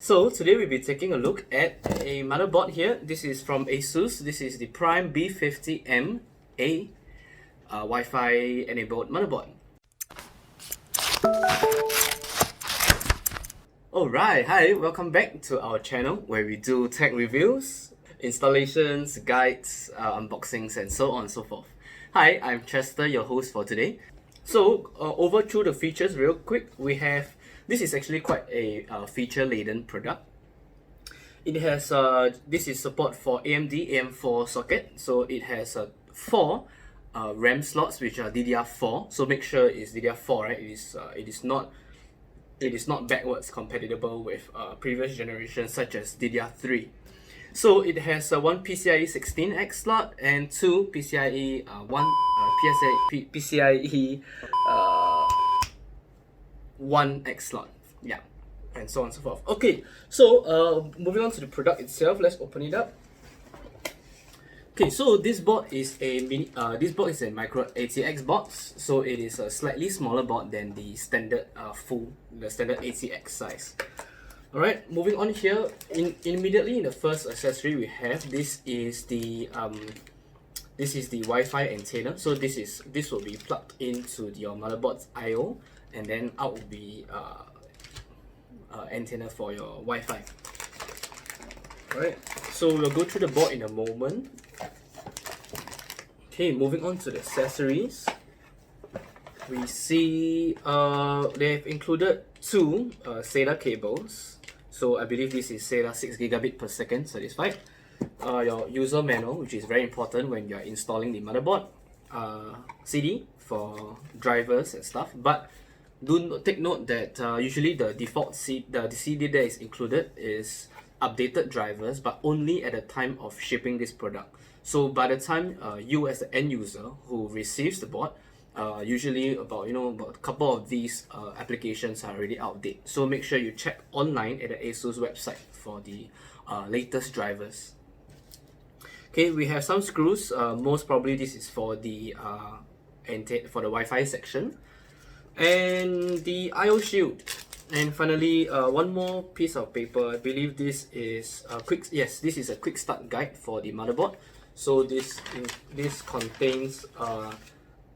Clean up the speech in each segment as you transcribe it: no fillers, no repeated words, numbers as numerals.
So today we'll be taking a look at a motherboard here. This is from ASUS. This is the Prime B550M A Wi-Fi enabled motherboard. Alright, hi, welcome back to our channel where we do tech reviews, installations, guides, unboxings and so on and so forth. Hi, I'm Chester, your host for today. So over through the features real quick, we have, this is actually quite a feature-laden product. It has, this is support for AMD AM4 socket, so it has 4 RAM slots which are DDR4, so make sure it's DDR4, right? It is not backwards compatible with previous generations such as DDR3. So it has one PCIe 16X slot and 2 PCIe PCIe 1X slot. Yeah, and so on and so forth. Okay, so moving on to the product itself, let's open it up. Okay, so this board is a micro ATX box, so it is a slightly smaller board than the standard standard ATX size. Alright, moving on here, immediately in the first accessory we have, this is the Wi-Fi antenna. So this will be plugged into your motherboard's I/O, and then out will be antenna for your Wi-Fi. Alright, so we'll go through the board in a moment. Okay, moving on to the accessories. We see they've included 2 SATA cables. So I believe this is SATA 6 gigabit per second satisfied. Your user manual, which is very important when you're installing the motherboard. CD for drivers and stuff. But do take note that usually the default CD that is included is updated drivers, but only at the time of shipping this product. So by the time you as the end user who receives the board, usually about a couple of these applications are already outdated. So make sure you check online at the ASUS website for the latest drivers. Okay, we have some screws. Most probably this is for the Wi-Fi section, and the I/O shield. And finally, one more piece of paper. I believe this is a this is a quick start guide for the motherboard. So this contains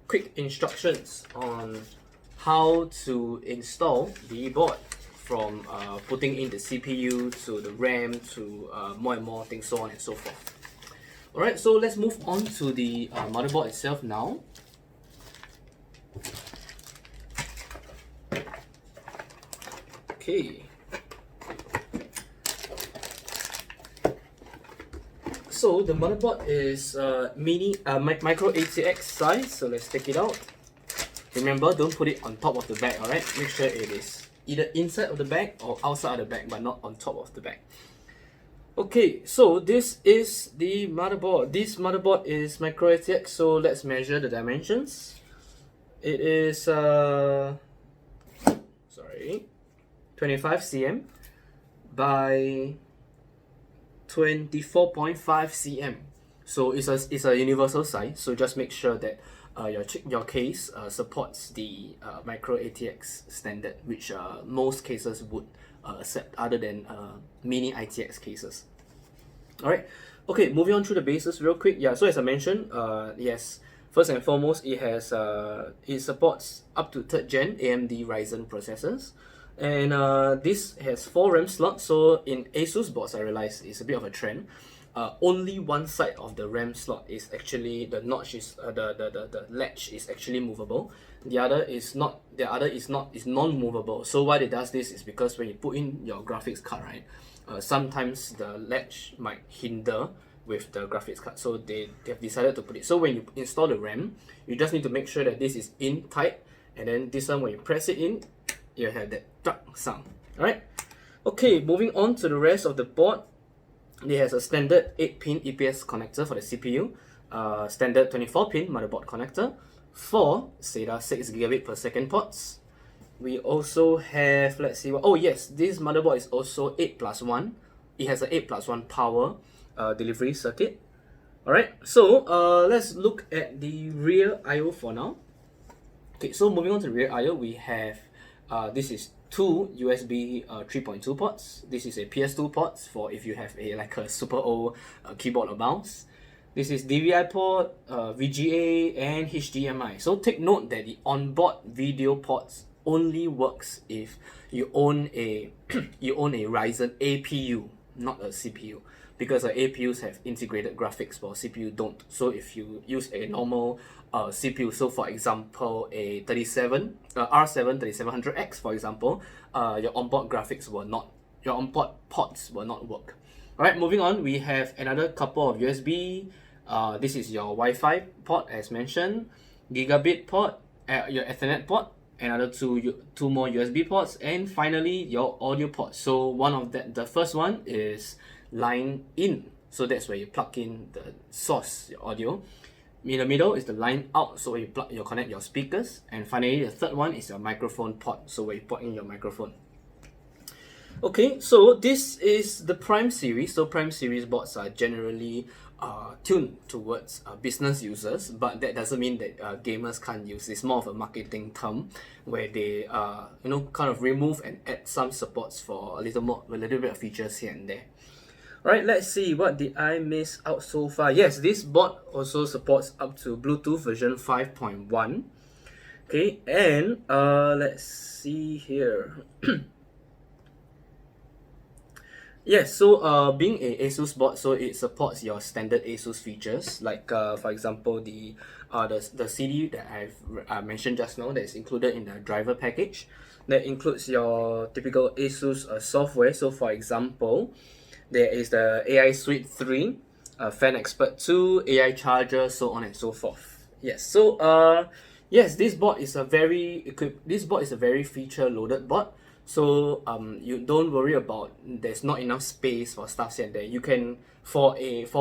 quick instructions on how to install the board, from putting in the CPU to the RAM to more and more things, so on and so forth. Alright, so let's move on to the motherboard itself now. Okay. So the motherboard is micro ATX size, so let's take it out. Remember, don't put it on top of the bag, alright? Make sure it is either inside of the bag or outside of the bag, but not on top of the bag. Okay, so this is the motherboard. This motherboard is micro ATX, so let's measure the dimensions. It is 25 cm by 24.5 cm. So it's a universal size, so just make sure that your case supports the micro ATX standard, which most cases would accept, other than mini ITX cases. Alright, okay, moving on through the bases real quick. Yeah, so as I mentioned, yes, first and foremost, it supports up to 3rd gen AMD Ryzen processors. And this has 4 RAM slots. So in ASUS boards, I realize it's a bit of a trend. Only one side of the RAM slot is actually, the notch is the latch is actually movable. The other is not. Is non-movable. So why it does this is because when you put in your graphics card, right, sometimes the latch might hinder with the graphics card. So they have decided to put it. So when you install the RAM, you just need to make sure that this is in tight, and then this one, when you press it in, you have that tuck sound. Alright. Okay, moving on to the rest of the board. It has a standard 8-pin EPS connector for the CPU, standard 24-pin motherboard connector, 4 SATA 6 gigabit per second ports. We also have, let's see what, oh yes, this motherboard is also 8+1. It has an 8+1 power delivery circuit. Alright, so let's look at the rear I/O for now. Okay, so moving on to the rear I/O, we have this is two USB 3.2 ports. This is a PS2 port for if you have a super old keyboard or mouse. This is DVI port, VGA, and HDMI. So take note that the onboard video ports only works if you own a Ryzen APU, not a CPU, because APUs have integrated graphics while CPU don't. So if you use a normal CPU, so for example a R7 3700X, for example, your onboard ports will not work. Alright, moving on, we have another couple of USB. This is your Wi-Fi port as mentioned, gigabit port, your Ethernet port, another two more USB ports, and finally your audio port. So one of the first one is line in, so that's where you plug in the source, your audio. In the middle is the line out, so where you connect your speakers, and finally the third one is your microphone port, so where you plug in your microphone. Okay, so this is the Prime series. So Prime series boards are generally tuned towards business users, but that doesn't mean that gamers can't use. It's more of a marketing term where they kind of remove and add some supports for a little bit of features here and there. Alright, let's see, what did I miss out so far? Yes, this board also supports up to Bluetooth version 5.1. Okay, and let's see here. Yes, so being a ASUS board, so it supports your standard ASUS features, like for example the CD that I've mentioned just now, that is included in the driver package. That includes your typical ASUS software. So for example, there is the AI Suite 3, Fan Expert 2, AI Charger, so on and so forth. Yes, so yes, this board is a very feature loaded board. So you don't worry about there's not enough space for stuff here and there. You can, for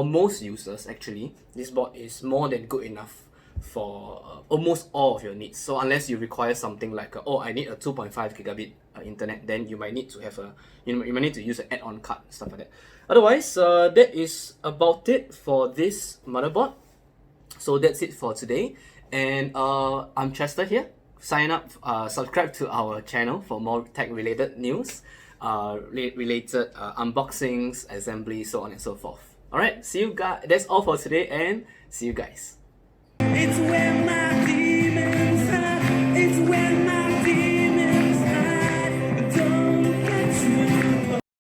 most users actually, this board is more than good enough for almost all of your needs. So unless you require something like I need a 2.5 gigabit internet, then you might need to have you might need to use an add-on card, stuff like that. Otherwise, that is about it for this motherboard. So that's it for today, and I'm Chester here. Sign up, subscribe to our channel for more tech-related news, related unboxings, assemblies, so on and so forth. Alright, see you guys. That's all for today, and see you guys. It's